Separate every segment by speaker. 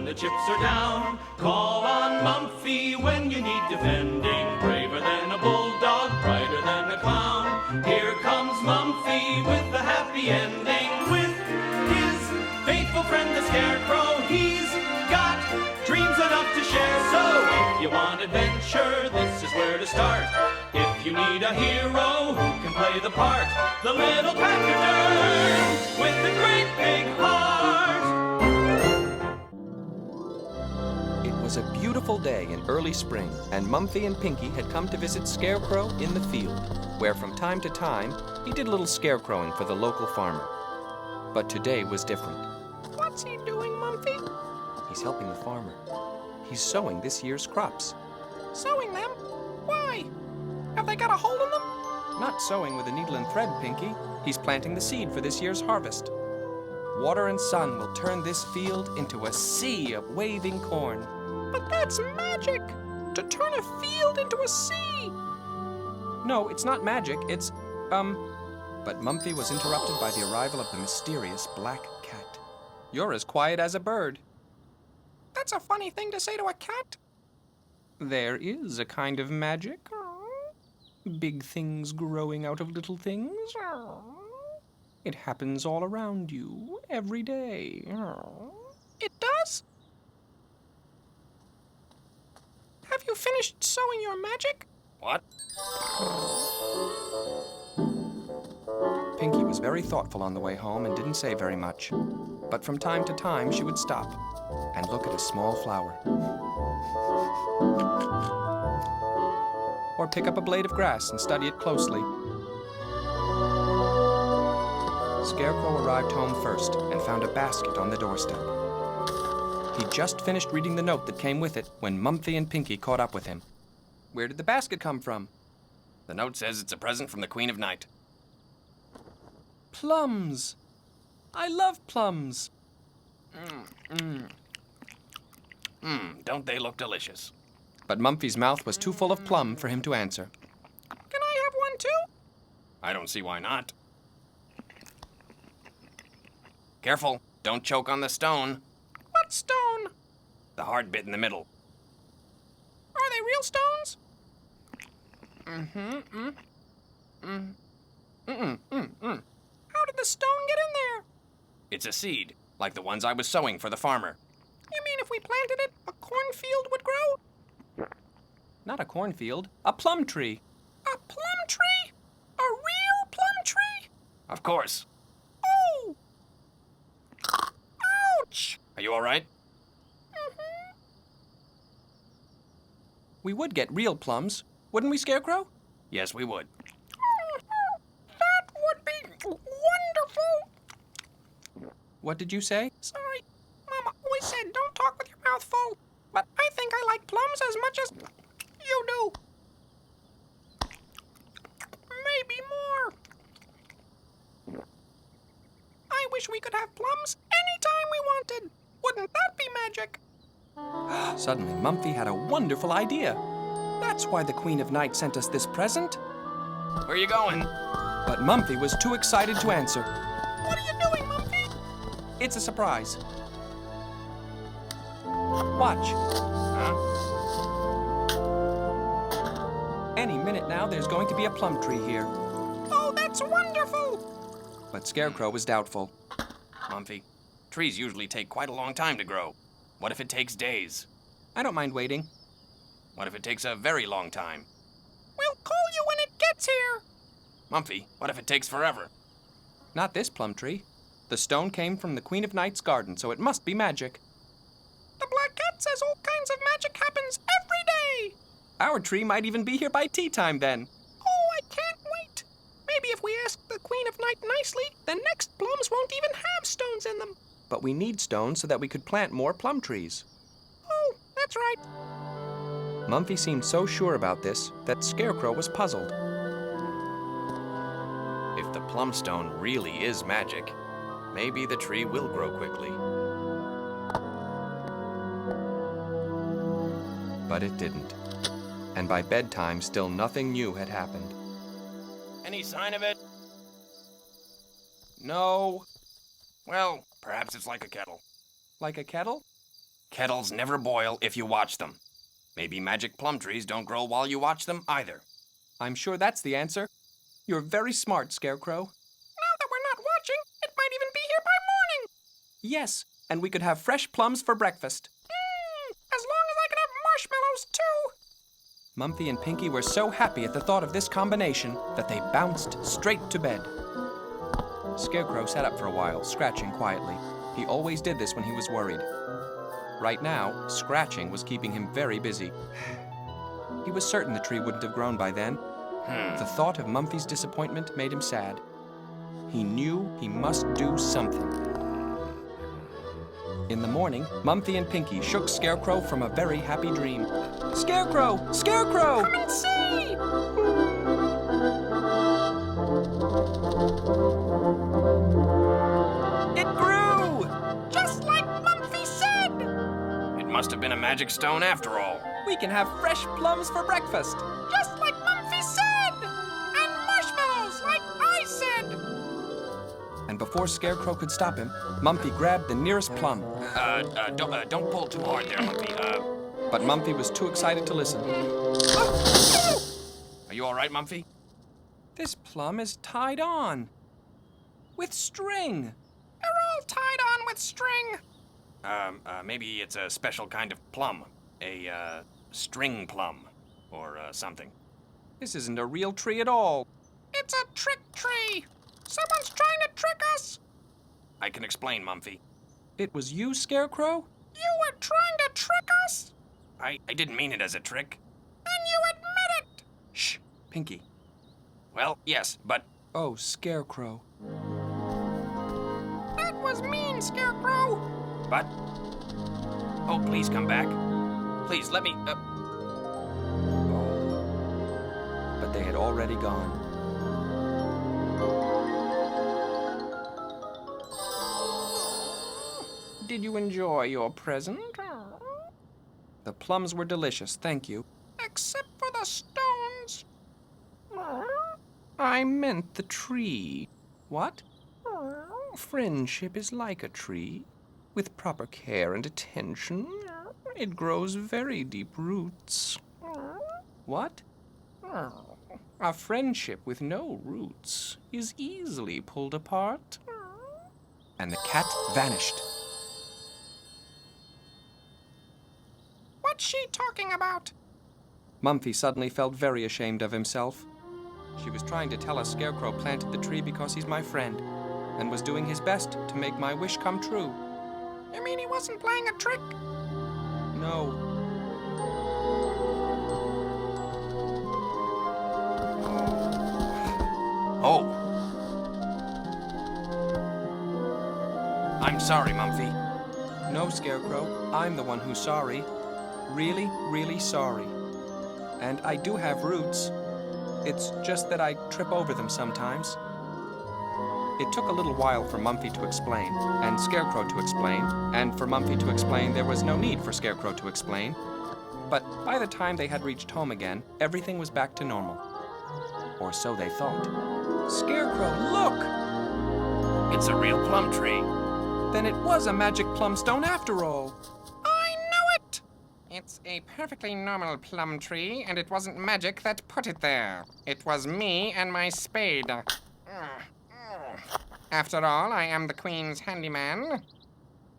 Speaker 1: the chips are down. Call on Mumfie when you need defending. Braver than a bulldog, brighter than a clown. Here comes Mumfie with a happy ending. With his faithful friend the Scarecrow, he's got dreams enough to share. So if you want adventure, this is where to start. If you need a hero who can play the part, the little pachyderm with a great big heart.
Speaker 2: It was a beautiful day in early spring, and Mumfie and Pinky had come to visit Scarecrow in the field, where from time to time he did a little scarecrowing for the local farmer. But today was different.
Speaker 3: What's he doing, Mumfie?
Speaker 2: He's helping the farmer. He's sowing this year's crops.
Speaker 3: Sewing them? Why? Have they got a hole in them?
Speaker 2: Not sowing with a needle and thread, Pinky. He's planting the seed for this year's harvest. Water and sun will turn this field into a sea of waving corn.
Speaker 3: But that's magic! To turn a field into a sea!
Speaker 2: No, it's not magic, it's, But Mumfie was interrupted by the arrival of the mysterious black cat. You're as quiet as a bird.
Speaker 3: That's a funny thing to say to a cat.
Speaker 2: There is a kind of magic. Big things growing out of little things. It happens all around you, every day.
Speaker 3: It does? Have you finished sewing your magic?
Speaker 2: What? Pinky was very thoughtful on the way home and didn't say very much. But from time to time, she would stop and look at a small flower. Or pick up a blade of grass and study it closely. Scarecrow arrived home first and found a basket on the doorstep. He'd just finished reading the note that came with it when Mumfie and Pinky caught up with him. Where did the basket come from?
Speaker 4: The note says it's a present from the Queen of Night.
Speaker 2: Plums! I love plums!
Speaker 4: Don't they look delicious?
Speaker 2: But Mumfie's mouth was too full of plum for him to answer.
Speaker 3: Can I have one too?
Speaker 4: I don't see why not. Careful, don't choke on the stone.
Speaker 3: What stone?
Speaker 4: The hard bit in the middle.
Speaker 3: Are they real stones? How did the stone get in there?
Speaker 4: It's a seed, like the ones I was sowing for the farmer.
Speaker 3: You mean if we planted it, a cornfield would grow?
Speaker 2: Not a cornfield, a plum tree.
Speaker 3: A plum tree? A real plum tree?
Speaker 4: Of course.
Speaker 3: Oh! Ouch!
Speaker 4: Are you all right?
Speaker 2: We would get real plums, wouldn't we, Scarecrow?
Speaker 4: Yes, we would.
Speaker 3: That would be wonderful!
Speaker 2: What did you say?
Speaker 3: Sorry, Mama always said don't talk with your mouth full, but I think I like plums as much as you do. Maybe more. I wish we could have plums anytime we wanted. Wouldn't that be magic?
Speaker 2: Suddenly, Mumfie had a wonderful idea. That's why the Queen of Night sent us this present.
Speaker 4: Where are you going?
Speaker 2: But Mumfie was too excited to answer.
Speaker 3: What are you doing, Mumfie?
Speaker 2: It's a surprise. Watch.
Speaker 4: Huh?
Speaker 2: Any minute now, there's going to be a plum tree here.
Speaker 3: Oh, that's wonderful!
Speaker 2: But Scarecrow was doubtful.
Speaker 4: Mumfie, trees usually take quite a long time to grow. What if it takes days?
Speaker 2: I don't mind waiting.
Speaker 4: What if it takes a very long time?
Speaker 3: We'll call you when it gets here.
Speaker 4: Mumfie, what if it takes forever?
Speaker 2: Not this plum tree. The stone came from the Queen of Night's garden, so it must be magic.
Speaker 3: The Black Cat says all kinds of magic happens every day.
Speaker 2: Our tree might even be here by tea time then.
Speaker 3: Oh, I can't wait. Maybe if we ask the Queen of Night nicely, the next plums won't even have stones in them.
Speaker 2: But we need stones so that we could plant more plum trees.
Speaker 3: Oh, that's right.
Speaker 2: Mumfie seemed so sure about this that Scarecrow was puzzled.
Speaker 4: If the plum stone really is magic, maybe the tree will grow quickly.
Speaker 2: But it didn't. And by bedtime, still nothing new had happened.
Speaker 4: Any sign of it?
Speaker 2: No.
Speaker 4: Well, perhaps it's like a kettle.
Speaker 2: Like a kettle?
Speaker 4: Kettles never boil if you watch them. Maybe magic plum trees don't grow while you watch them either.
Speaker 2: I'm sure that's the answer. You're very smart, Scarecrow.
Speaker 3: Now that we're not watching, it might even be here by morning.
Speaker 2: Yes, and we could have fresh plums for breakfast.
Speaker 3: As long as I can have marshmallows, too.
Speaker 2: Mumfie and Pinky were so happy at the thought of this combination that they bounced straight to bed. Scarecrow sat up for a while, scratching quietly. He always did this when he was worried. Right now, scratching was keeping him very busy. He was certain the tree wouldn't have grown by then. The thought of Mumfie's disappointment made him sad. He knew he must do something. In the morning, Mumfie and Pinky shook Scarecrow from a very happy dream. Scarecrow! Scarecrow!
Speaker 3: Come and see!
Speaker 2: It grew!
Speaker 3: Just like Mumfie said!
Speaker 4: It must have been a magic stone after all.
Speaker 2: We can have fresh plums for breakfast.
Speaker 3: Just like Mumfie said! And marshmallows like I said!
Speaker 2: And before Scarecrow could stop him, Mumfie grabbed the nearest plum.
Speaker 4: Don't pull too hard there, Mumfie.
Speaker 2: But Mumfie was too excited to listen.
Speaker 4: Are you all right, Mumfie?
Speaker 2: This plum is tied on. With string.
Speaker 3: They're all tied on with string.
Speaker 4: Maybe it's a special kind of plum. A, string plum. Or, something.
Speaker 2: This isn't a real tree at all.
Speaker 3: It's a trick tree. Someone's trying to trick us.
Speaker 4: I can explain, Mumfie.
Speaker 2: It was you, Scarecrow?
Speaker 3: You were trying to trick us?
Speaker 4: I didn't mean it as a trick.
Speaker 3: And you admit it.
Speaker 2: Shh, Pinky.
Speaker 4: Well, yes, but
Speaker 2: Oh, Scarecrow.
Speaker 3: That was mean, Scarecrow.
Speaker 4: But? Oh, please come back. Please, let me,
Speaker 2: But they had already gone. Did you enjoy your present? The plums were delicious, thank you.
Speaker 3: Except for the stones.
Speaker 2: I meant the tree. What? Friendship is like a tree. With proper care and attention, it grows very deep roots. What? A friendship with no roots is easily pulled apart. And the cat vanished.
Speaker 3: What's she talking about?
Speaker 2: Mumfie suddenly felt very ashamed of himself. She was trying to tell us Scarecrow planted the tree because he's my friend, and was doing his best to make my wish come true.
Speaker 3: You mean he wasn't playing a trick?
Speaker 2: No.
Speaker 4: Oh. I'm sorry, Mumfie.
Speaker 2: No, Scarecrow. I'm the one who's sorry. Really, really sorry. And I do have roots. It's just that I trip over them sometimes. It took a little while for Mumfie to explain, and Scarecrow to explain, and for Mumfie to explain there was no need for Scarecrow to explain. But by the time they had reached home again, everything was back to normal. Or so they thought. Scarecrow, look!
Speaker 4: It's a real plum tree.
Speaker 2: Then it was a magic plum stone after all.
Speaker 3: I know it! It's a perfectly normal plum tree, and it wasn't magic that put it there. It was me and my spade. After all, I am the Queen's handyman.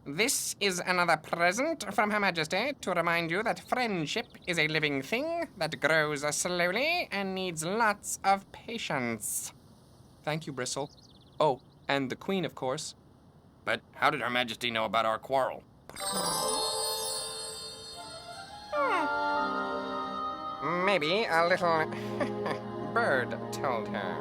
Speaker 3: This is another present from Her Majesty to remind you that friendship is a living thing that grows slowly and needs lots of patience.
Speaker 2: Thank you, Bristle. Oh, and the Queen, of course.
Speaker 4: But how did Her Majesty know about our quarrel?
Speaker 3: Maybe a little bird told her.